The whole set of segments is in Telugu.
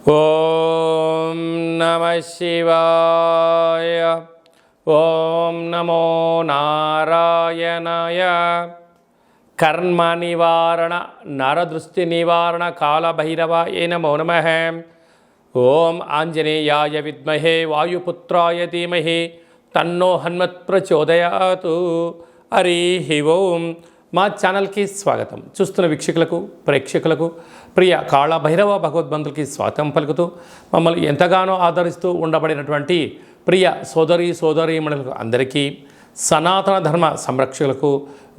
ఓం నమః శివాయ. ఓం నమో నారాయణాయ. కర్మ నివారణ నరదృష్టి నివారణ కాళభైరవాయ నమో నమః. ఓం ఆంజనేయాయ విద్మహే వాయుపుత్రాయ ధీమహి తన్నో హనుమత్ ప్రచోదయాతు. హరి ఓం. మా ఛానల్కి స్వాగతం. చూస్తున్న వీక్షకులకు ప్రేక్షకులకు ప్రియ కాళభైరవ భగవద్బంధులకి స్వాగతం పలుకుతూ మమ్మల్ని ఎంతగానో ఆదరిస్తూ ఉండబడినటువంటి ప్రియ సోదరీమణులకు అందరికీ, సనాతన ధర్మ సంరక్షకులకు,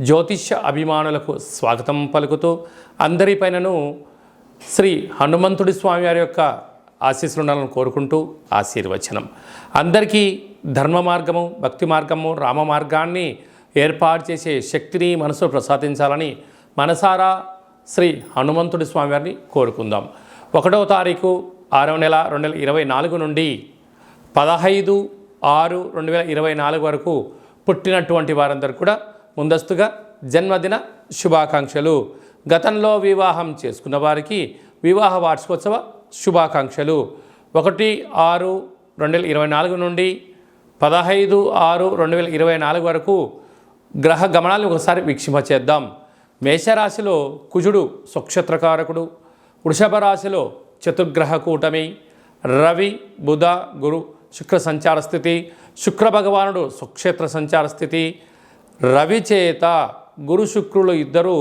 జ్యోతిష్య అభిమానులకు స్వాగతం పలుకుతూ అందరిపైనను శ్రీ హనుమంతుడి స్వామి వారి యొక్క ఆశీస్సులు ఉండాలని కోరుకుంటూ ఆశీర్వచనం. అందరికీ ధర్మ మార్గము, భక్తి మార్గము, రామ మార్గాన్ని ఏర్పాటు చేసే శక్తిని మనసు ప్రసాదించాలని మనసారా శ్రీ హనుమంతుడి స్వామి వారిని కోరుకుందాం. 1వ తారీఖు 6వ నెల 2024 నుండి 15/6/2024 వరకు పుట్టినటువంటి వారందరూ కూడా ముందస్తుగా జన్మదిన శుభాకాంక్షలు. గతంలో వివాహం చేసుకున్న వారికి వివాహ వార్షికోత్సవ శుభాకాంక్షలు. 1/6/2024 నుండి 15/6/2024 వరకు గ్రహ గమనాలను ఒకసారి వీక్షింపచేద్దాం. మేషరాశిలో కుజుడు స్వక్షేత్రకారకుడు, వృషభ రాశిలో చతుర్గ్రహ కూటమి, రవి బుధ గురు శుక్ర సంచార స్థితి, శుక్ర భగవానుడు స్వక్షేత్ర సంచార స్థితి. రవి చేత గురు శుక్రులు ఇద్దరు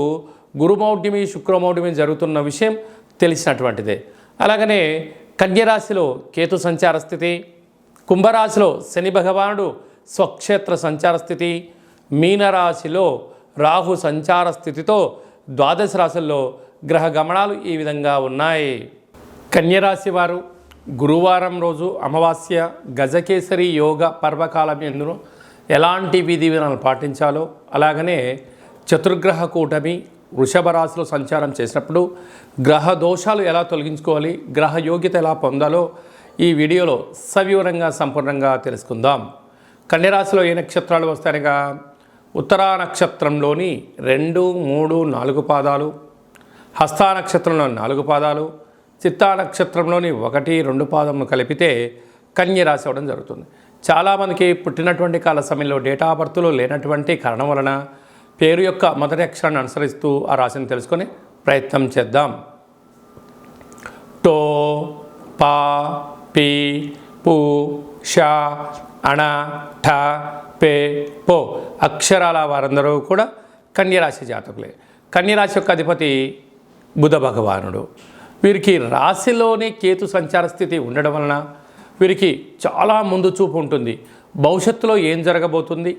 గురుమౌఢ్యమి శుక్రమౌఢ్యమి జరుగుతున్న విషయం తెలిసినటువంటిదే. అలాగనే కన్యరాశిలో కేతు సంచార స్థితి, కుంభరాశిలో శని భగవానుడు స్వక్షేత్ర సంచార స్థితి, మీనరాశిలో రాహు సంచార స్థితితో ద్వాదశ రాశుల్లో గ్రహ గమనాలు ఈ విధంగా ఉన్నాయి. కన్యరాశి వారు గురువారం రోజు అమావాస్య గజకేసరి యోగ పర్వకాలం ఎందును ఎలాంటి విధి విధానాలు పాటించాలో, అలాగనే చతుర్గ్రహ కూటమి వృషభ రాశిలో సంచారం చేసినప్పుడు గ్రహ దోషాలు ఎలా తొలగించుకోవాలి, గ్రహ యోగ్యత ఎలా పొందాలో ఈ వీడియోలో సవివరంగా సంపూర్ణంగా తెలుసుకుందాం. కన్యరాశిలో ఏ నక్షత్రాలు వస్తాయనగా ఉత్తరా నక్షత్రంలోని 2, 3, 4 పాదాలు, హస్తా నక్షత్రంలో 4 పాదాలు, చిత్తా నక్షత్రంలోని 1, 2 పాదములు కలిపితే కన్యరాశి అవ్వడం జరుగుతుంది. చాలామందికి పుట్టినటువంటి కాల సమయంలో డేటా ఆఫ్ బర్త్లో లేనటువంటి కారణం వలన పేరు యొక్క మొదటి అక్షరాన్ని అనుసరిస్తూ ఆ రాశిని తెలుసుకొని ప్రయత్నం చేద్దాం. టో పా పీ పు షా అణ ఠ పే పో అక్షరాల వారందరూ కూడా కన్యరాశి జాతకులే. కన్యరాశి యొక్క అధిపతి బుధ భగవానుడు. వీరికి రాశిలోనే కేతు సంచార స్థితి ఉండడం వలన వీరికి చాలా ముందు చూపు ఉంటుంది. భవిష్యత్తులో ఏం జరగబోతుంది,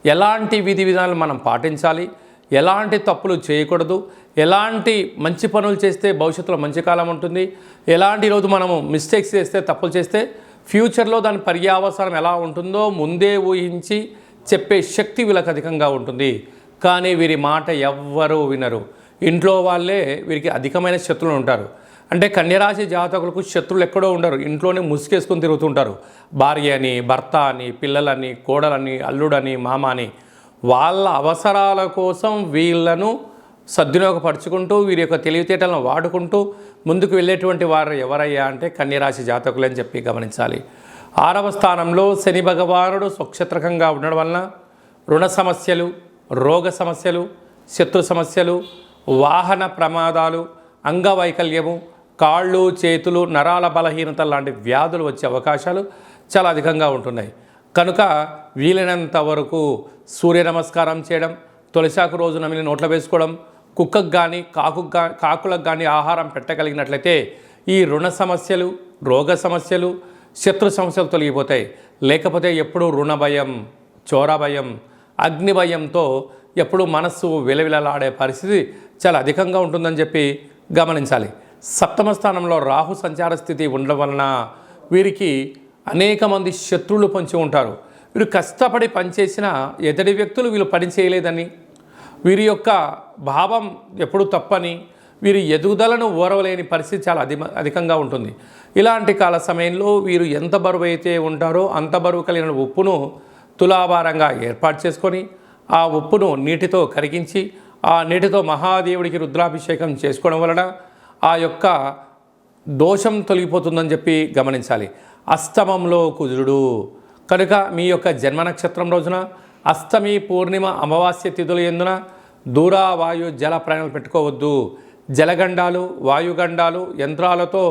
ఎలాంటి విధి విధానాలు మనం పాటించాలి, ఎలాంటి తప్పులు చేయకూడదు, ఎలాంటి మంచి పనులు చేస్తే భవిష్యత్తులో మంచి కాలం ఉంటుంది, ఎలాంటి రోజు మనము మిస్టేక్స్ చేస్తే, తప్పులు చేస్తే ఫ్యూచర్లో దాని పర్యావసానం ఎలా ఉంటుందో ముందే ఊహించి చెప్పే శక్తి వీళ్ళకి అధికంగా ఉంటుంది. కానీ వీరి మాట ఎవ్వరూ వినరు. ఇంట్లో వాళ్ళే వీరికి అధికమైన శత్రువులు ఉంటారు. అంటే కన్యరాశి జాతకులకు శత్రువులు ఎక్కడో ఉండరు, ఇంట్లోనే ముసుగేసుకొని తిరుగుతుంటారు. భార్య అని, భర్త అని, పిల్లలని, కోడలని, అల్లుడని, మామ అని వాళ్ళ అవసరాల కోసం వీళ్ళను సద్వినియోగపరుచుకుంటూ వీరి యొక్క తెలివితేటలను వాడుకుంటూ ముందుకు వెళ్ళేటువంటి వారు ఎవరయ్యా అంటే కన్యరాశి జాతకులు అని చెప్పి గమనించాలి. 6వ స్థానంలో శని భగవానుడు స్వక్షేత్రకంగా ఉండడం వలన రుణ సమస్యలు, రోగ సమస్యలు, శత్రు సమస్యలు, వాహన ప్రమాదాలు, అంగవైకల్యము, కాళ్ళు చేతులు నరాల బలహీనత లాంటి వ్యాధులు వచ్చే అవకాశాలు చాలా అధికంగా ఉంటున్నాయి. కనుక వీలైనంత వరకు సూర్య నమస్కారం చేయడం, తులసాకు రోజు నమిలి నోట్లో వేసుకోవడం, కుక్కకు కానీ కాకులకు కానీ ఆహారం పెట్టగలిగినట్లయితే ఈ రుణ సమస్యలు, రోగ సమస్యలు, శత్రు సమస్యలు తొలగిపోతాయి. లేకపోతే ఎప్పుడూ రుణ భయం, చోర భయం, అగ్ని భయంతో ఎప్పుడు మనస్సు విలవిలలాడే పరిస్థితి చాలా అధికంగా ఉంటుందని చెప్పి గమనించాలి. 7వ స్థానంలో రాహు సంచార స్థితి ఉండడం వలన వీరికి అనేక మంది శత్రువులు పొంచి ఉంటారు. వీరు కష్టపడి పనిచేసిన ఎదుటి వ్యక్తులు వీళ్ళు పని చేయలేదని, వీరి యొక్క భావం ఎప్పుడు తప్పని, వీరి ఎదుగుదలను ఓరవలేని పరిస్థితి చాలా అధికంగా ఉంటుంది. ఇలాంటి కాల సమయంలో వీరు ఎంత బరువు అయితే ఉంటారో అంత బరువు కలిగిన ఉప్పును తులాభారంగా ఏర్పాటు చేసుకొని ఆ ఉప్పును నీటితో కరిగించి ఆ నీటితో మహాదేవుడికి రుద్రాభిషేకం చేసుకోవడం వలన ఆ యొక్క దోషం తొలగిపోతుందని చెప్పి గమనించాలి. అష్టమంలో కుజుడు కనుక మీ యొక్క జన్మ నక్షత్రం రోజున అష్టమి, పూర్ణిమ, అమావాస్య తిథుల యందున దూర, వాయు, జల ప్రయాణాలు పెట్టుకోవద్దు. జలగండాలు, వాయుగండాలు, యంత్రాలతో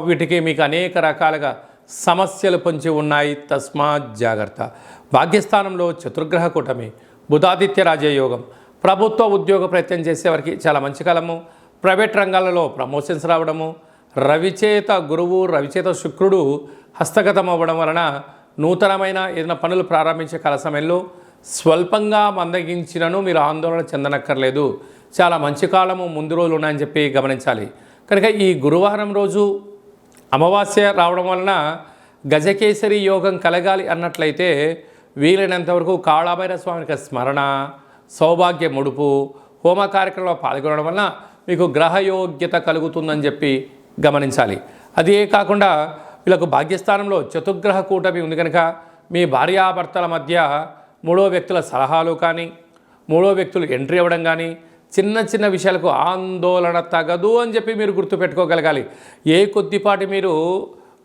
వీటికి మీకు అనేక రకాలుగా సమస్యలు పొంచి ఉన్నాయి. తస్మాత్ జాగ్రత్త. భాగ్యస్థానంలో చతుర్గ్రహ కూటమి, బుధాదిత్య రాజయోగం. ప్రభుత్వ ఉద్యోగ ప్రయత్నం చేసేవారికి చాలా మంచి కాలము. ప్రైవేట్ రంగాలలో ప్రమోషన్స్ రావడము, రవిచేత గురువు, రవిచేత శుక్రుడు హస్తగతం అవ్వడం వలన నూతనమైన ఏదైనా పనులు ప్రారంభించే కాల సమయంలో స్వల్పంగా మందగించినను మీరు ఆందోళన చెందనక్కర్లేదు. చాలా మంచి కాలము ముందు రోజులు ఉన్నాయని చెప్పి గమనించాలి. కనుక ఈ గురువారం రోజు అమావాస్య రావడం వలన గజకేసరి యోగం కలగాలి అన్నట్లయితే వీలైనంతవరకు కాళభైరవ స్వామికి స్మరణ, సౌభాగ్య ముడుపు, హోమ కార్యక్రమంలో పాల్గొనడం వలన మీకు గ్రహయోగ్యత కలుగుతుందని చెప్పి గమనించాలి. అదే కాకుండా వీళ్ళకు భాగ్యస్థానంలో చతుర్గ్రహ కూటమి ఉంది కనుక మీ భార్యాభర్తల మధ్య మూడో వ్యక్తుల సలహాలు కానీ, మూడో వ్యక్తులు ఎంట్రీ అవ్వడం కానీ, చిన్న చిన్న విషయాలకు ఆందోళన తగదు అని చెప్పి మీరు గుర్తుపెట్టుకోగలగాలి. ఏ కొద్దిపాటి మీరు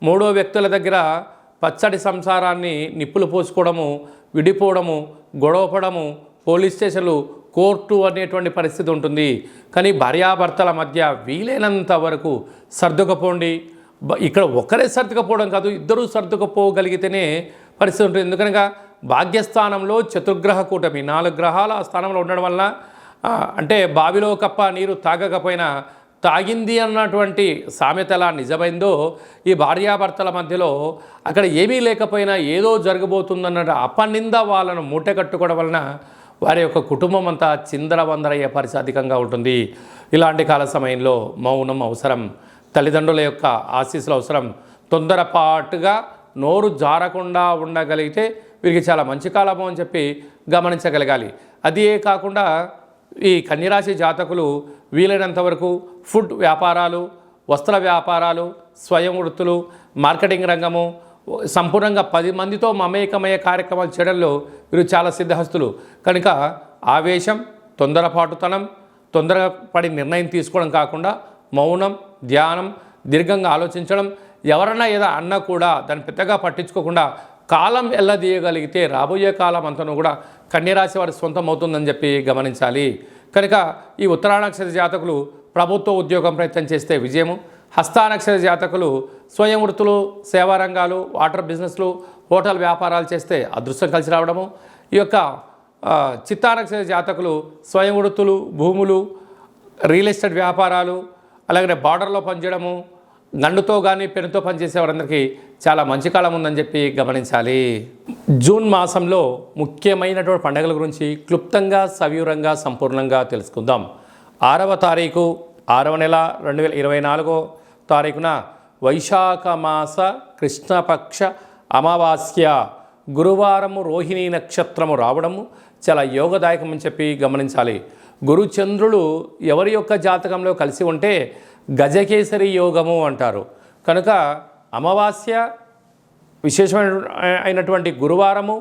మూడో వ్యక్తుల దగ్గర పచ్చడి సంసారాన్ని నిప్పులు పోసుకోవడము, విడిపోవడము, గొడవపడము, పోలీస్ స్టేషన్లు, కోర్టు అనేటువంటి పరిస్థితి ఉంటుంది. కానీ భార్యాభర్తల మధ్య వీలైనంత వరకు సర్దుకపోండి. ఇక్కడ ఒకరే సర్దుకపోవడం కాదు, ఇద్దరూ సర్దుకపోగలిగితేనే పరిస్థితి ఉంటుంది. ఎందుకనగా భాగ్యస్థానంలో చతుర్గ్రహ కూటమి, 4 గ్రహాల ఆ స్థానంలో ఉండడం వల్ల అంటే బావిలో కప్ప నీరు తాగకపోయినా తాగింది అన్నటువంటి సామెత ఎలా నిజమైందో ఈ భార్యాభర్తల మధ్యలో అక్కడ ఏమీ లేకపోయినా ఏదో జరగబోతుందన్న అపనింద వాళ్ళను మూటకట్టుకోవడం వలన వారి యొక్క కుటుంబం అంతా చిందరవందరయ్యే పరిస్థితి అధికంగా ఉంటుంది. ఇలాంటి కాల సమయంలో మౌనం అవసరం, తల్లిదండ్రుల యొక్క ఆశీస్సులు అవసరం. తొందరపాటుగా నోరు జారకుండా ఉండగలిగితే వీరికి చాలా మంచి కాలము అని చెప్పి గమనించగలగాలి. అదే కాకుండా ఈ కన్యరాశి జాతకులు వీలైనంత వరకు ఫుడ్ వ్యాపారాలు, వస్త్ర వ్యాపారాలు, స్వయం వృత్తులు, మార్కెటింగ్ రంగము, సంపూర్ణంగా 10 మందితో మమేకమయ్యే కార్యక్రమాలు చేయడంలో వీరు చాలా సిద్ధహస్తులు. కనుక ఆవేశం, తొందరపాటుతనం, తొందరగా పడి నిర్ణయం తీసుకోవడం కాకుండా మౌనం, ధ్యానం, దీర్ఘంగా ఆలోచించడం, ఎవరన్నా ఏదో అన్నా కూడా దాన్ని పెద్దగా పట్టించుకోకుండా కాలం ఎల్లదీయగలిగితే రాబోయే కాలం అంతను కూడా కన్యరాశి వారి సొంతం అవుతుందని చెప్పి గమనించాలి. కనుక ఈ ఉత్తరానక్షత్ర జాతకులు ప్రభుత్వ ఉద్యోగం ప్రయత్నం చేస్తే విజయము, హస్తానక్షత్ర జాతకులు స్వయం వృత్తులు, సేవా రంగాలు, వాటర్ బిజినెస్లు, హోటల్ వ్యాపారాలు చేస్తే అదృష్టం కలిసి రావడము, ఈ యొక్క చిత్తానక్షత్ర జాతకులు స్వయం వృత్తులు, భూములు, రియల్ ఎస్టేట్ వ్యాపారాలు, అలాగే బార్డర్లో పనిచేయడము, గండుతో కానీ పెన్నుతో పనిచేసే వారందరికీ చాలా మంచి కాలం ఉందని చెప్పి గమనించాలి. జూన్ మాసంలో ముఖ్యమైనటువంటి పండుగల గురించి క్లుప్తంగా, సవివరంగా, సంపూర్ణంగా తెలుసుకుందాం. 6వ తారీఖు 6వ నెల 2024 తారీఖున వైశాఖ మాస కృష్ణపక్ష అమావాస్య గురువారము రోహిణీ నక్షత్రము రావడము చాలా యోగదాయకం అని చెప్పి గమనించాలి. గురుచంద్రులు ఎవరి యొక్క జాతకంలో కలిసి ఉంటే గజకేసరి యోగము అంటారు. కనుక అమావాస్య విశేషమైనటువంటి గురువారము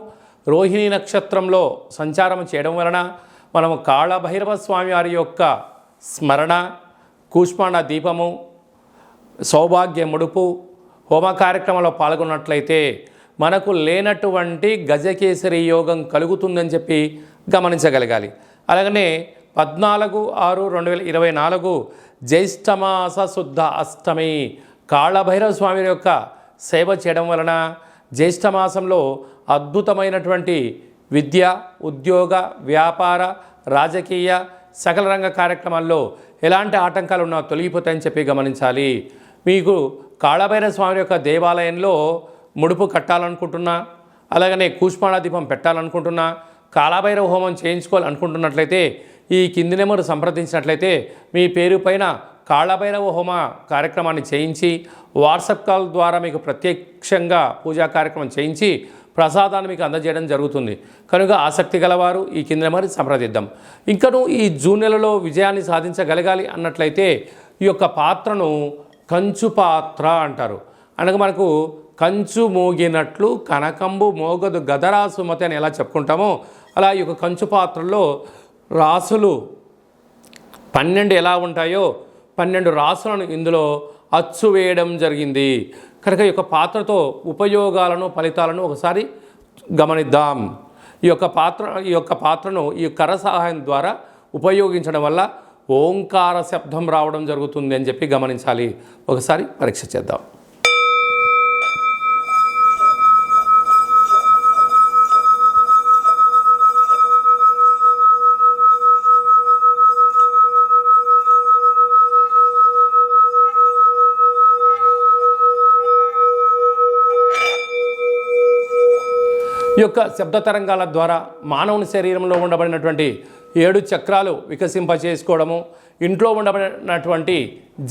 రోహిణీ నక్షత్రంలో సంచారం చేయడం వలన మనము కాళభైరవ స్వామి వారి యొక్క స్మరణ, కూష్మాండ దీపము, సౌభాగ్య ముడుపు, హోమ కార్యక్రమంలో పాల్గొన్నట్లయితే మనకు లేనటువంటి గజకేసరి యోగం కలుగుతుందని చెప్పి గమనించగలగాలి. అలాగనే 14/6/2024 జ్యేష్ఠమాస శుద్ధ అష్టమి కాళభైరవ స్వామి యొక్క సేవ చేయడం వలన జ్యేష్ఠమాసంలో అద్భుతమైనటువంటి విద్య, ఉద్యోగ, వ్యాపార, రాజకీయ, సకల రంగ కార్యక్రమాల్లో ఎలాంటి ఆటంకాలు ఉన్నా తొలగిపోతాయని చెప్పి గమనించాలి. మీకు కాళభైరవ స్వామి యొక్క దేవాలయంలో ముడుపు కట్టాలనుకుంటున్నా, అలాగనే కూష్మాండ దీపం పెట్టాలనుకుంటున్నా, కాళభైరవ హోమం చేయించుకోవాలనుకుంటున్నట్లయితే ఈ కింది నెంబరు సంప్రదించినట్లయితే మీ పేరు పైన కాళభైరవ హోమ కార్యక్రమాన్ని చేయించి వాట్సాప్ కాల్ ద్వారా మీకు ప్రత్యక్షంగా పూజా కార్యక్రమం చేయించి ప్రసాదాన్ని మీకు అందజేయడం జరుగుతుంది. కనుక ఆసక్తి గలవారు ఈ కింద నెంబర్ సంప్రదిద్దాం. ఇంకను ఈ జూన్ నెలలో విజయాన్ని సాధించగలగాలి అన్నట్లయితే ఈ యొక్క పాత్రను కంచు పాత్ర అంటారు. అనగా మనకు కంచు మోగినట్లు కనకంబు మోగదు గదరా సుమతి అని ఎలా చెప్పుకుంటామో అలా ఈ యొక్క కంచు పాత్రలో రాసులు 12 ఎలా ఉంటాయో 12 రాసులను ఇందులో అచ్చు వేయడం జరిగింది. కనుక ఈ యొక్క పాత్రతో ఉపయోగాలను ఫలితాలను ఒకసారి గమనిద్దాం. ఈ యొక్క పాత్రను ఈ కర్ర సహాయం ద్వారా ఉపయోగించడం వల్ల ఓంకార శబ్దం రావడం జరుగుతుంది అని చెప్పి గమనించాలి. ఒకసారి పరీక్ష చేద్దాం. ఈ యొక్క శబ్ద తరంగాల ద్వారా మానవుని శరీరంలో ఉండబడినటువంటి 7 చక్రాలు వికసింపచేసుకోవడము, ఇంట్లో ఉండబడినటువంటి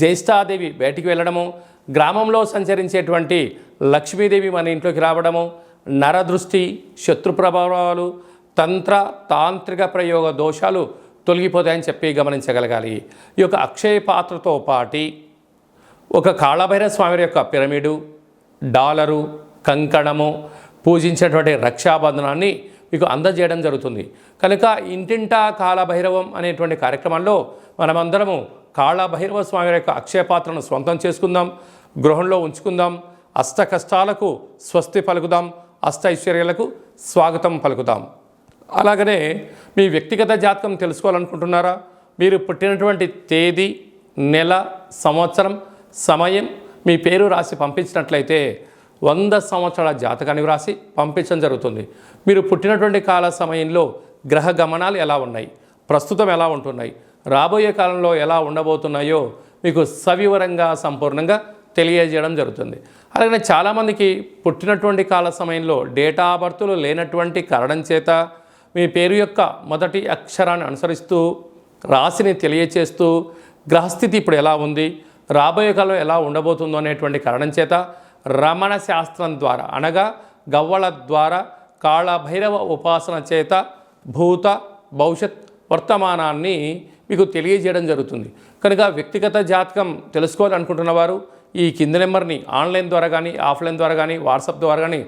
జ్యేష్ఠాదేవి బయటికి వెళ్ళడము, గ్రామంలో సంచరించేటువంటి లక్ష్మీదేవి మన ఇంట్లోకి రావడము, నరదృష్టి, శత్రు ప్రభావాలు, తంత్ర తాంత్రిక ప్రయోగ దోషాలు తొలగిపోతాయని చెప్పి గమనించగలగాలి. ఈ యొక్క అక్షయ పాత్రతో పాటి ఒక కాళభైరవ స్వామి యొక్క పిరమిడు, డాలరు, కంకణము, పూజించేటువంటి రక్షాబంధనాన్ని మీకు అందజేయడం జరుగుతుంది. కనుక ఇంటింటా కాళభైరవం అనేటువంటి కార్యక్రమంలో మనమందరము కాళభైరవ స్వామి యొక్క అక్షయపాత్రను స్వంతం చేసుకుందాం, గృహంలో ఉంచుకుందాం, అష్ట కష్టాలకు స్వస్తి పలుకుదాం, అష్ట ఐశ్వర్యాలకు స్వాగతం పలుకుదాం. అలాగనే మీ వ్యక్తిగత జాతకం తెలుసుకోవాలనుకుంటున్నారా? మీరు పుట్టినటువంటి తేదీ, నెల, సంవత్సరం, సమయం మీ పేరు రాసి పంపించినట్లయితే 100 సంవత్సరాల జాతకాన్ని రాసి పంపించడం జరుగుతుంది. మీరు పుట్టినటువంటి కాల సమయంలో గ్రహ గమనాలు ఎలా ఉన్నాయి, ప్రస్తుతం ఎలా ఉంటున్నాయి, రాబోయే కాలంలో ఎలా ఉండబోతున్నాయో మీకు సవివరంగా సంపూర్ణంగా తెలియజేయడం జరుగుతుంది. అలాగే చాలామందికి పుట్టినటువంటి కాల సమయంలో డేటా ఆఫ్ బర్త్లు లేనటువంటి కారణం చేత మీ పేరు యొక్క మొదటి అక్షరాన్ని అనుసరిస్తూ రాశిని తెలియచేస్తూ గ్రహస్థితి ఇప్పుడు ఎలా ఉంది, రాబోయే కాలంలో ఎలా ఉండబోతుందో అనేటువంటి కారణం చేత రమణ శాస్త్రం ద్వారా అనగా గవ్వల ద్వారా కాళభైరవ ఉపాసన చేత భూత భవిష్యత్ వర్తమానాన్ని మీకు తెలియజేయడం జరుగుతుంది. కనుక వ్యక్తిగత జాతకం తెలుసుకోవాలనుకుంటున్న వారు ఈ కింది నెంబర్ని ఆన్లైన్ ద్వారా కానీ ఆఫ్లైన్ ద్వారా కానీ వాట్సాప్ ద్వారా కానీ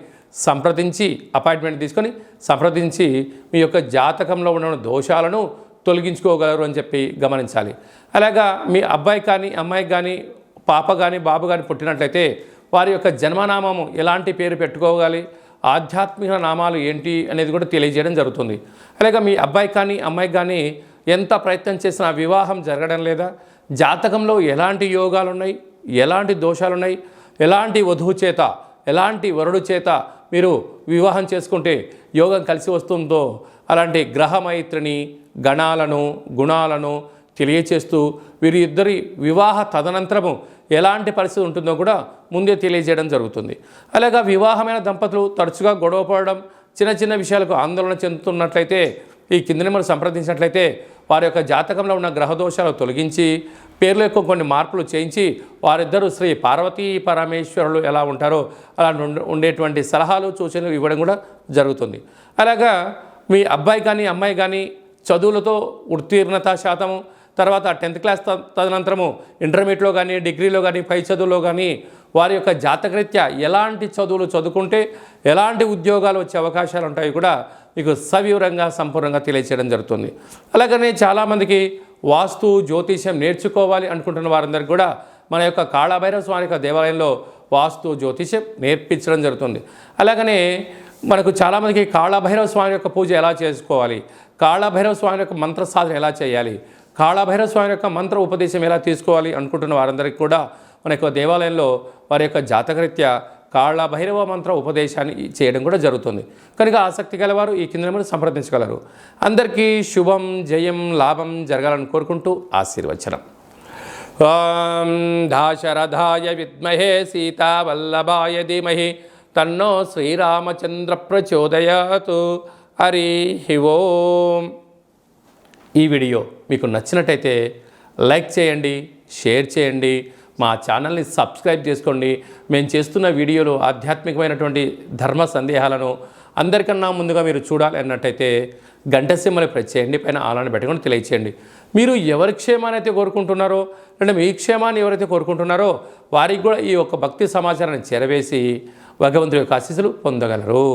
సంప్రదించి అపాయింట్మెంట్ తీసుకొని సంప్రదించి మీ యొక్క జాతకంలో ఉన్న దోషాలను తొలగించుకోగలరు అని చెప్పి గమనించాలి. అలాగా మీ అబ్బాయి కానీ అమ్మాయికి కానీ పాప కానీ బాబు కానీ పుట్టినట్లయితే వారి యొక్క జన్మనామము ఎలాంటి పేరు పెట్టుకోవాలి, ఆధ్యాత్మిక నామాలు ఏంటి అనేది కూడా తెలియజేయడం జరుగుతుంది. అలాగే మీ అబ్బాయి కానీ అమ్మాయికి కానీ ఎంత ప్రయత్నం చేసినా వివాహం జరగడం లేదా, జాతకంలో ఎలాంటి యోగాలు ఉన్నాయి, ఎలాంటి దోషాలు ఉన్నాయి, ఎలాంటి వధువు చేత ఎలాంటి వరుడు చేత మీరు వివాహం చేసుకుంటే యోగం కలిసి వస్తుందో అలాంటి గ్రహమైత్రిని గణాలను గుణాలను తెలియచేస్తూ వీరి ఇద్దరి వివాహ తదనంతరము ఎలాంటి పరిస్థితి ఉంటుందో కూడా ముందే తెలియజేయడం జరుగుతుంది. అలాగా వివాహమైన దంపతులు తరచుగా గొడవ పడడం, చిన్న చిన్న విషయాలకు ఆందోళన చెందుతున్నట్లయితే ఈ కింది నెంబర్ సంప్రదించినట్లయితే వారి యొక్క జాతకంలో ఉన్న గ్రహదోషాలు తొలగించి పేర్ల యొక్క కొన్ని మార్పులు చేయించి వారిద్దరూ శ్రీ పార్వతీ పరమేశ్వరులు ఎలా ఉంటారో అలా ఉండేటువంటి సలహాలు సూచనలు ఇవ్వడం కూడా జరుగుతుంది. అలాగా మీ అబ్బాయి కానీ అమ్మాయి కానీ చదువులతో ఉత్తీర్ణత శాతము, తర్వాత 10th క్లాస్ తదనంతరము ఇంటర్మీడియట్లో కానీ డిగ్రీలో కానీ పై చదువులో కానీ వారి యొక్క జాతకరీత్యా ఎలాంటి చదువులు చదువుకుంటే ఎలాంటి ఉద్యోగాలు వచ్చే అవకాశాలు ఉంటాయి కూడా మీకు సవివరంగా సంపూర్ణంగా తెలియచేయడం జరుగుతుంది. అలాగనే చాలామందికి వాస్తు జ్యోతిష్యం నేర్చుకోవాలి అనుకుంటున్న వారందరికీ కూడా మన యొక్క కాళభైరవ స్వామి యొక్క దేవాలయంలో వాస్తు జ్యోతిష్యం నేర్పించడం జరుగుతుంది. అలాగనే మనకు చాలామందికి కాళభైరవ స్వామి యొక్క పూజ ఎలా చేసుకోవాలి, కాళభైరవ స్వామి యొక్క మంత్ర సాధన ఎలా చేయాలి, కాళభైరవ స్వామి యొక్క మంత్ర ఉపదేశం ఎలా తీసుకోవాలి అనుకుంటున్న వారందరికీ కూడా మన యొక్క దేవాలయంలో వారి యొక్క జాతకరీత్యా కాళభైరవ మంత్ర ఉపదేశాన్ని చేయడం కూడా జరుగుతుంది. కనుక ఆసక్తి గలవారు ఈ కింద నెంబర్ సంప్రదించగలరు. అందరికీ శుభం, జయం, లాభం జరగాలని కోరుకుంటూ ఆశీర్వచనం. ఓం దాశరథాయ విద్మహే సీతావల్లభాయ ధీమహి తన్నో శ్రీరామచంద్ర ప్రచోదయాతు. హరి ఓం. ఈ వీడియో మీకు నచ్చినట్టయితే లైక్ చేయండి, షేర్ చేయండి, మా ఛానల్ని సబ్స్క్రైబ్ చేసుకోండి. మేము చేస్తున్న వీడియోలు ఆధ్యాత్మికమైనటువంటి ధర్మ సందేహాలను అందరికన్నా ముందుగా మీరు చూడాలి అన్నట్టయితే గంట సింబల్ని ప్రెస్ చేయండి, పైన ఆలని పెట్టుకొని తెలియచేయండి. మీరు ఎవరి క్షేమాన్ని అయితే కోరుకుంటున్నారో అంటే మీ క్షేమాన్ని ఎవరైతే కోరుకుంటున్నారో వారికి కూడా ఈ యొక్క భక్తి సమాచారాన్ని చేరవేసి భగవంతుడి యొక్క ఆశీస్సులు పొందగలరు.